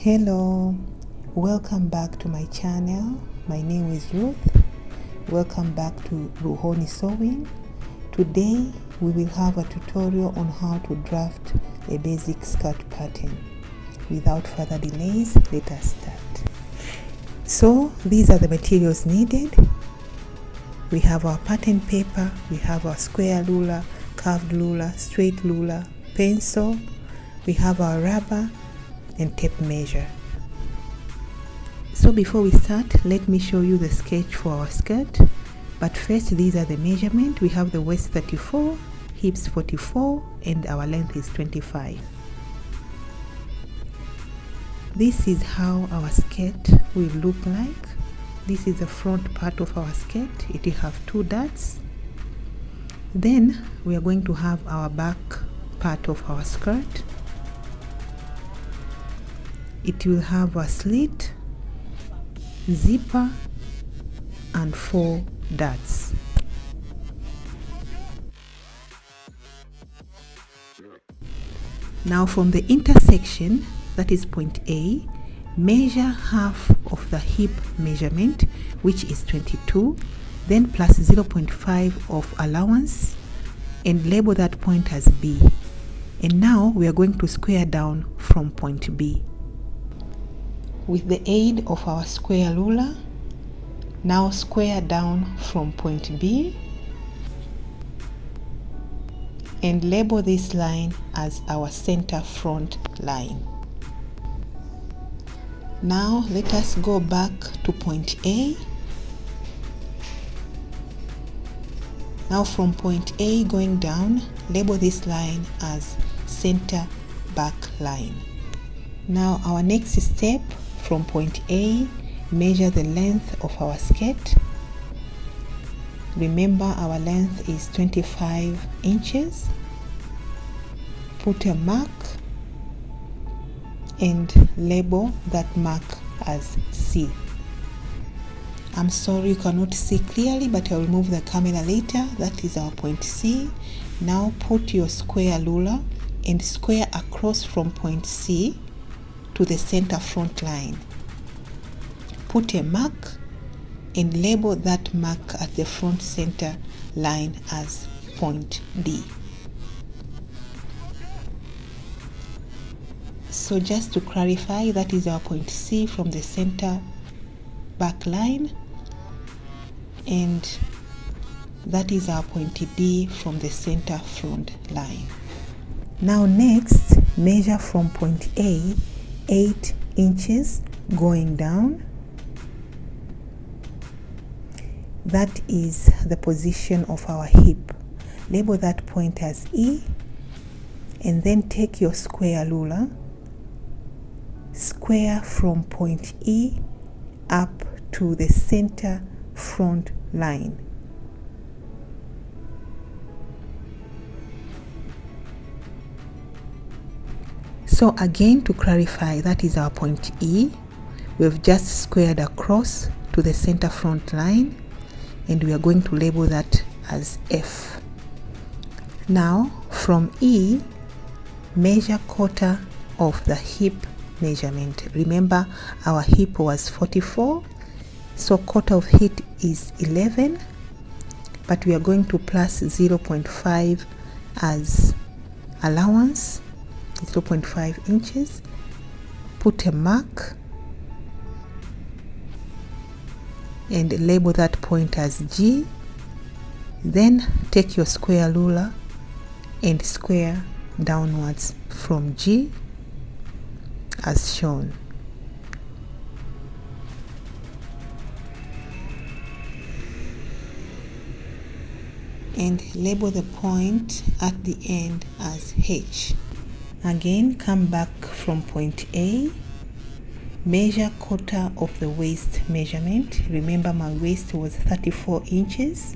Hello, welcome back to my channel. My name is Ruth. Welcome back to Ruhoni Sewing. Today we will have a tutorial on how to draft a basic skirt pattern. Without further delays, let us start. So these are the materials needed. We have our pattern paper, we have our square ruler, curved ruler, straight ruler, pencil, we have our rubber and tape measure. So before we start, let me show you the sketch for our skirt. But first, these are the measurements. We have the waist 34, hips 44, and our length is 25. This is how our skirt will look like. This is the front part of our skirt. It will have two darts. Then we are going to have our back part of our skirt. It will have a slit, zipper, and 4 darts. Now from the intersection, that is point A, measure half of the hip measurement, which is 22, then plus 0.5 of allowance, and label that point as B. And now we are going to square down from point B. With the aid of our square ruler, now square down from point B and label this line as our center front line. Now let us go back to point A. Now from point A going down, label this line as center back line. Now our next step, from point A, measure the length of our skirt. Remember our length is 25 inches. Put a mark and label that mark as C. I'm sorry you cannot see clearly, but I'll move the camera later. That is our point C. Now put your square ruler and square across from point C to the center front line. Put a mark and label that mark at the front center line as point D. So just to clarify, that is our point C from the center back line, and that is our point D from the center front line. Now next, measure from point A 8 inches going down. That is the position of our hip. Label that point as E, and then take your square ruler, square from point E up to the center front line. So again, to clarify, that is our point E. We've just squared across to the center front line, and we are going to label that as F. Now from E, measure quarter of the hip measurement. Remember our hip was 44, so quarter of hip is 11, but we are going to plus 0.5 as allowance, 0.5 inches. Put a mark and label that point as G. Then take your square ruler and square downwards from G as shown. And label the point at the end as H. Again, come back from point A, measure quarter of the waist measurement. Remember my waist was 34 inches.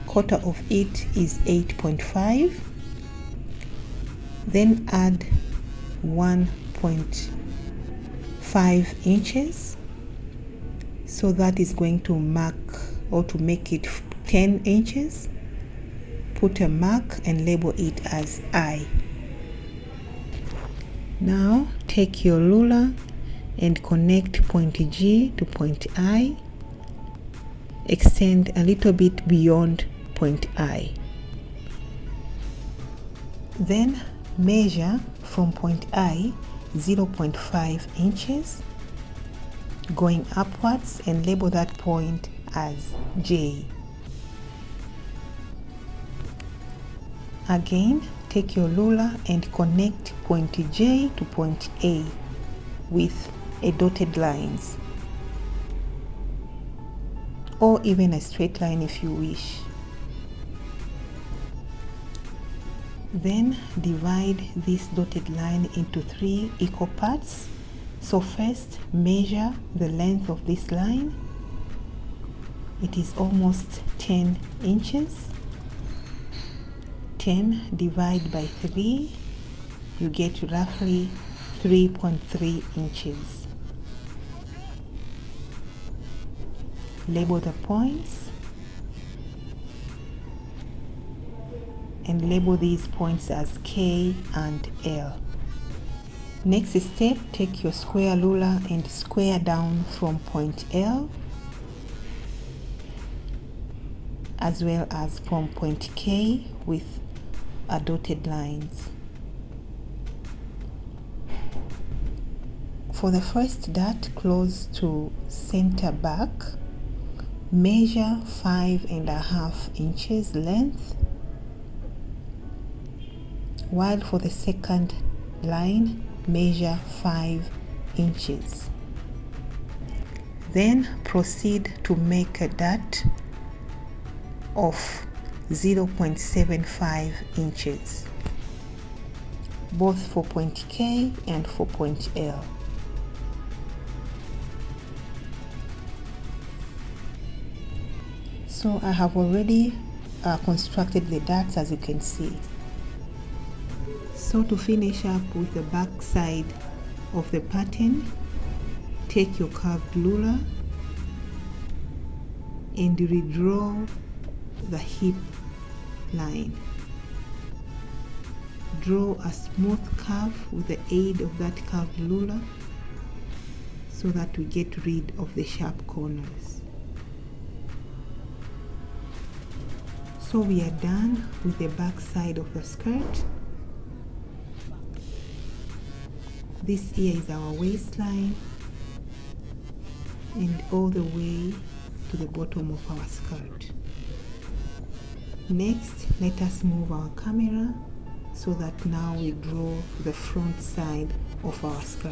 Quarter of it is 8.5. Then add 1.5 inches. So that is going to mark or to make it 10 inches. Put a mark and label it as I. Now take your ruler and connect point G to point I. Extend a little bit beyond point I. Then measure from point I 0.5 inches going upwards and label that point as J. Again, take your ruler and connect point J to point A with a dotted lines, or even a straight line if you wish. Then divide this dotted line into 3 equal parts. So first measure the length of this line. It is almost 10 inches. 10 divided by 3, you get roughly 3.3 inches. Label the points and label these points as K and L. Next step, take your square ruler and square down from point L as well as from point K with a dotted lines. For the first dot close to center back, measure 5.5 inches length, while for the second line measure 5 inches. Then proceed to make a dot of 0.75 inches, both for point K and for point L. So I have already constructed the dots, as you can see. So to finish up with the back side of the pattern, take your curved ruler and redraw the hip line. Draw a smooth curve with the aid of that curved ruler so that we get rid of the sharp corners. So we are done with the back side of the skirt. This here is our waistline and all the way to the bottom of our skirt. Next, let us move our camera so that now we draw the front side of our skirt.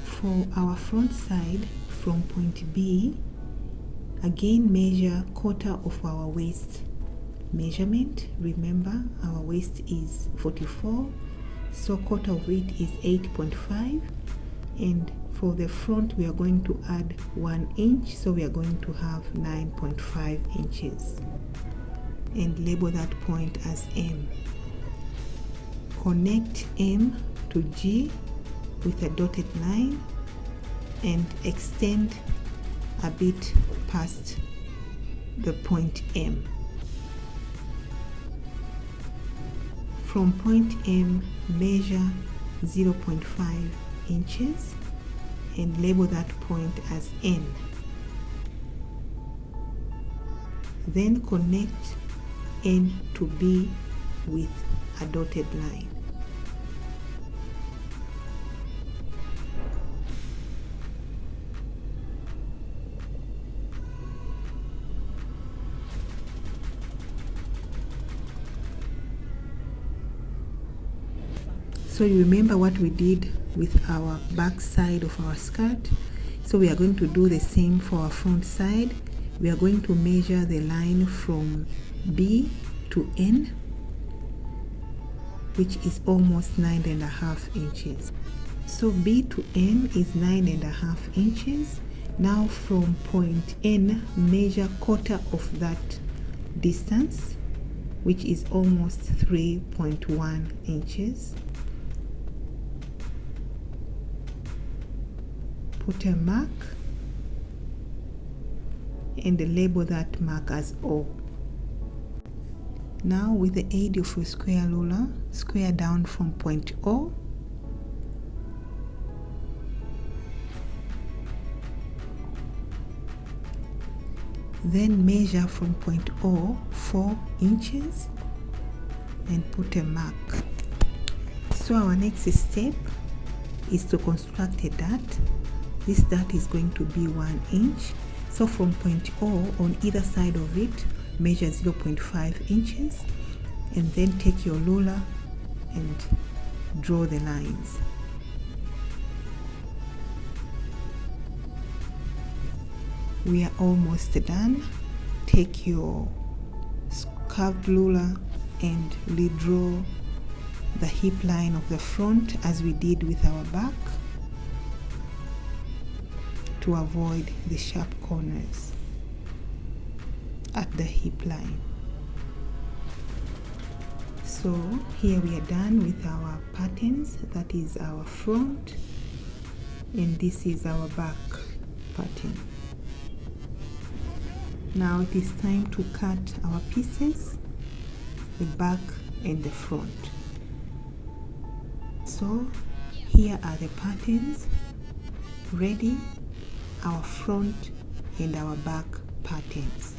For our front side, from point B, again measure quarter of our waist measurement. Remember, our waist is 44, so quarter of it is 8.5, and for the front we are going to add 1 inch, so we are going to have 9.5 inches, and label that point as M. Connect M to G with a dotted line and extend a bit past the point M. From point M, measure 0.5 inches and label that point as N. Then connect N to B with a dotted line. So you remember what we did with our back side of our skirt. So we are going to do the same for our front side. We are going to measure the line from B to N, which is almost 9.5 inches. So B to N is 9.5 inches. Now from point N, measure quarter of that distance, which is almost 3.1 inches. Put a mark and label that mark as O. Now with the aid of your square ruler, square down from point O. Then measure from point O 4 inches and put a mark. So our next step is to construct a dart. This dart is going to be 1 inch. So from point O on either side of it, measure 0.5 inches and then take your ruler and draw the lines. We are almost done. Take your curved ruler and redraw the hip line of the front as we did with our back to avoid the sharp corners at the hip line. So here we are done with our patterns. That is our front and this is our back pattern. Now it is time to cut our pieces, the back and the front. So here are the patterns ready, our front and our back patterns.